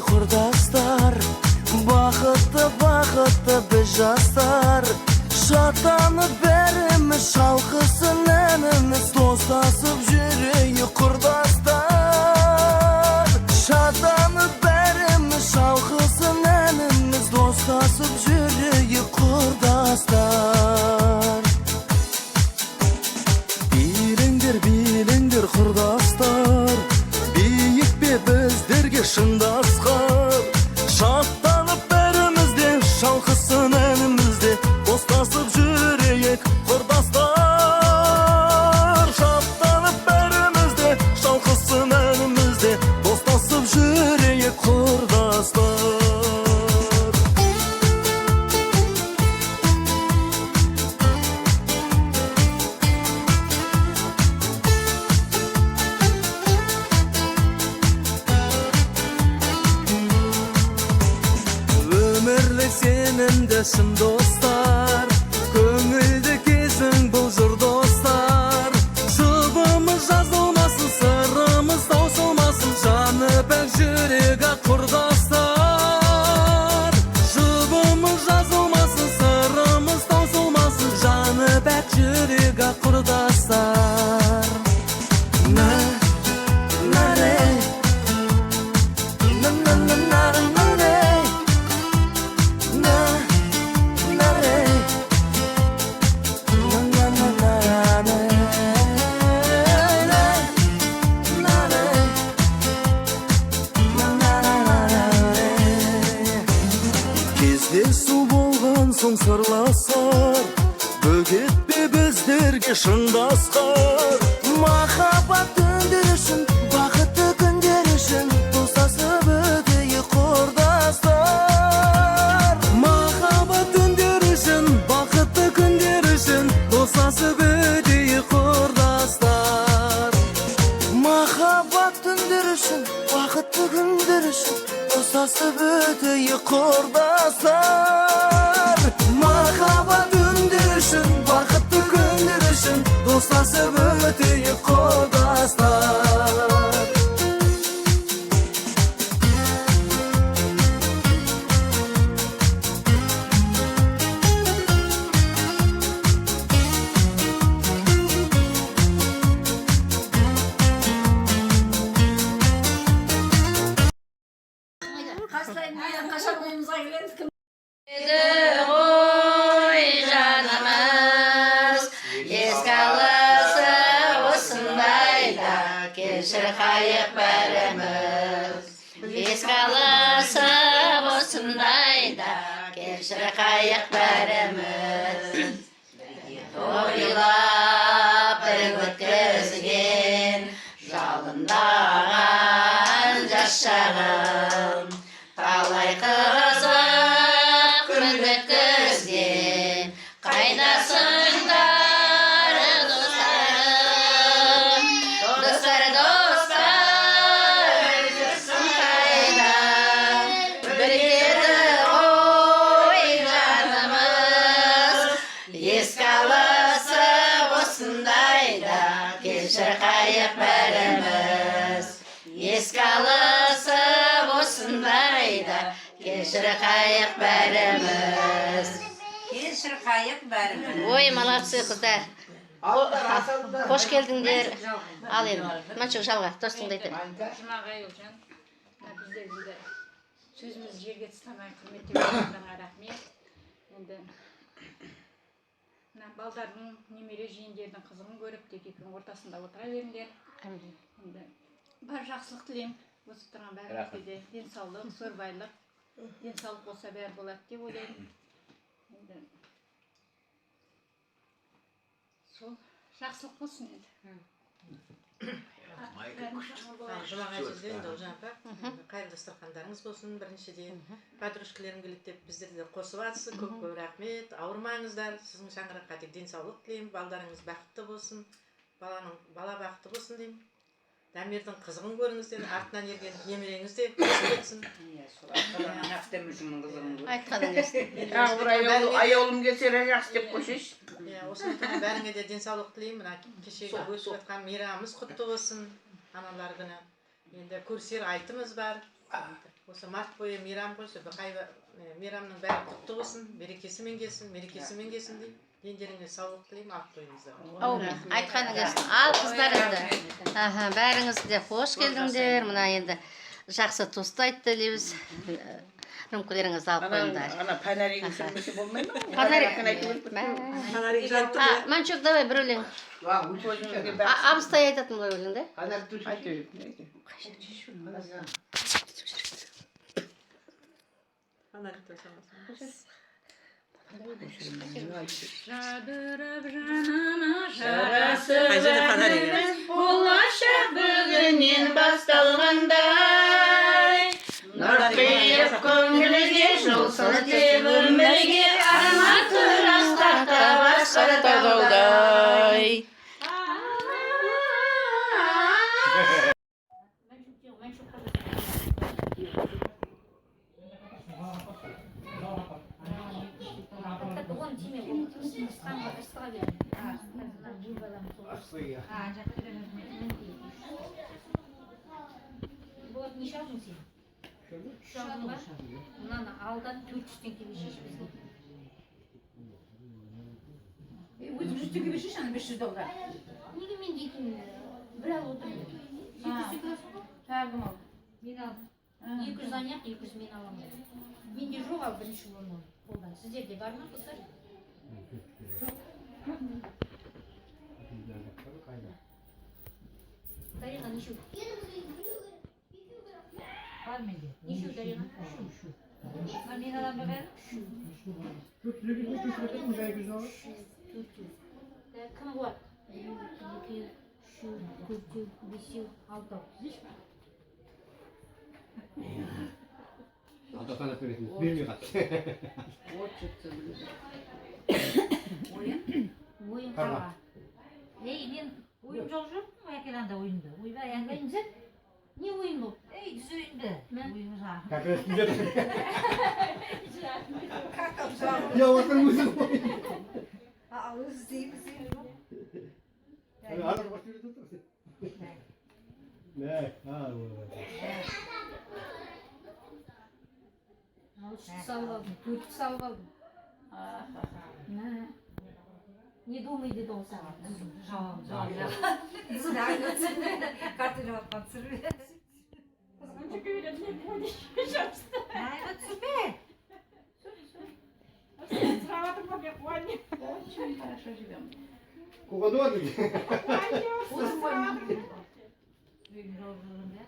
құрдастар, бақытты бақытты біз жастар, шаттанып бәріміз шалқысын әніміз, достасып жүрейік құрдастар. Шаттанып бәріміз шалқысын әніміз, достасып жүрейік құрдастар. Биліңдер құрдастар, биік бе біздерге шындасқар. Шаттанып бәрімізде шалқысын әнімізде, достасып жүрейік құрдастар. Шаттанып бәрімізде шалқысын әнімізде, достасып жүрейік құрдастар. Сенімді шын достар, көңілді кезің бұл жыр достар. Жұбымыз жазылмасын, сырымыз таусылмасын, жаны пәк жүрегі құрдастар. Жұбымыз жазылмасын, сырымыз таусылмасын, жаны пәк жүрегі құрдастар. Соң сырласар, бөгетпе біздерге шындасқар. Махаббат түндер үшін, бақытты күндер үшін, достасып өтейік құрдастар. Махаббат түндер үшін, бақытты күндер үшін, достасып өтейік құрдастар. Махаббат түндер үшін, бақытты күндер үшін, достасып өтейік құрдастар. Махаббат күндер үшін, бақытты күндер үшін, достасып өтейік құрдастар. Қашан ойымызға келеді кім? Ғой жанымыз, еске алысы осындайда, кешір қайық бәріміз. Еске алысы осындайда, кешір қайық бәріміз. Тойлап бір өткізген, жалындаған жас шағым, талай қызық күн өткізген, қайдасыңдар достарым, достар, жүрсің қайда, біргеді ғой жанымыз, еске алысы осындайда, кешір қайық бәріміз. Еске алысы осындайда, кешір қайық бәріміз. Кешір қайық бәріміз. Ой, молодцы қыздар. Қош келдіңдер. Ал енді, Манчук жалға, достыңды айтып. Жұмағай Олжан, біздерді сөзіміз жерге тастамай құрметтеп отырғаныңа рахмет. Енді балдардың, немере жиендердің қызығын көріп, тек-тектің ортасында отыра беріңдер. Енді бар жақсылық тілеймін. Осы тұрған бәрімізге де денсаулық, сорбайлық, денсаулық болса бәрі болады деп ойлаймын. Енді сол жақсылық болсын енді. Жұмағай жүзден Олжан апа, қайырлы дастархандарыңыз болсын. Біріншіден подружкаларым келеді деп біздерді қосып атсыз. Көп рахмет. Ауырмаңыздар. Сіздің шаңыраққа тек денсаулық тілеймін. Балдарыңыз бақытты болсын. Бала бақытты болсын деймін. Дамирдің қызығын көріңіздер, артынан ерген немереңіз де өсіп Айтқаныңыз. Аяулым келсе жақсы деп қойсайшы. Осының бәріңе де денсаулық тілеймін. Кешегі өтіп жатқан мейрамымыз құтты болсын. Аналар күні. Енді көрсер айтымыз бар. Осы март бойы мейрам қойсы, мейрамның бәрі құтты болсын, берекесімен келсін, мерекесімен келсін дейді. Дендеріңе саулық тілеймін, ақ тойыңызда. Айтқаны келсін. Ал қыздар енді. Бәріңіз де қош келдіңдер. Мына енді жақсы тосты айтты тілейміз. Рөмкелеріңізді алып қойыңдар. Ана фонарик сөйлемесе болмай ма? Манчук, давай бір өлең. Абыстай айтатын ғой өлең, да? Жадырап жаныма жарасы болашақ бүгіннен басталғандай, нұр құйып көңілге жол сілтеп өмірге арман құрастарда басқартаудай. Болады, неше алдың сен? Үш алдың ба? Мынаны алдан 400 теңгеге шешіп бізге. Өзің 100 теңгеге шеш, ана 500 доллар. Неге мен дейтін бір алып отырмын? 200 теңге алсын ба? Тағым ал. Мен алдым. 200 аяқ, 200 мен аламын. Менде жоқ ал бірінші орын қолдан. Сіздерде бар ма қыздар? Дариға нешеу? Бар менде. Нешеу Дариға? Шу. Мен аламын ба бәрі? Кім болады? 2, 3, 4, 5, 6. Атасына бересің, бермей қат. Ойын қарға. Мен ойын жоқ жоқпын, әкеланда ойынды. Ойбай, әңгімемізді? Не ойын бұл? Түз ойынды. Ойын жағы. Кәкіресін деді. Я отыр өзің ойын. Өзі дейміз. Ана қош береді отырсың. Не, Салып алдым, 4 салып алдым. Не думай деді ол саған. Жауап. Картелі батқан түсірме. Қызғанча көйлек не болды? Жабысты. Айға түсірме. Сұрап жатыр ма мен қуанайын. Очень хорошо живем. Қуғаны бар ма? Үйім жауап жүргенде.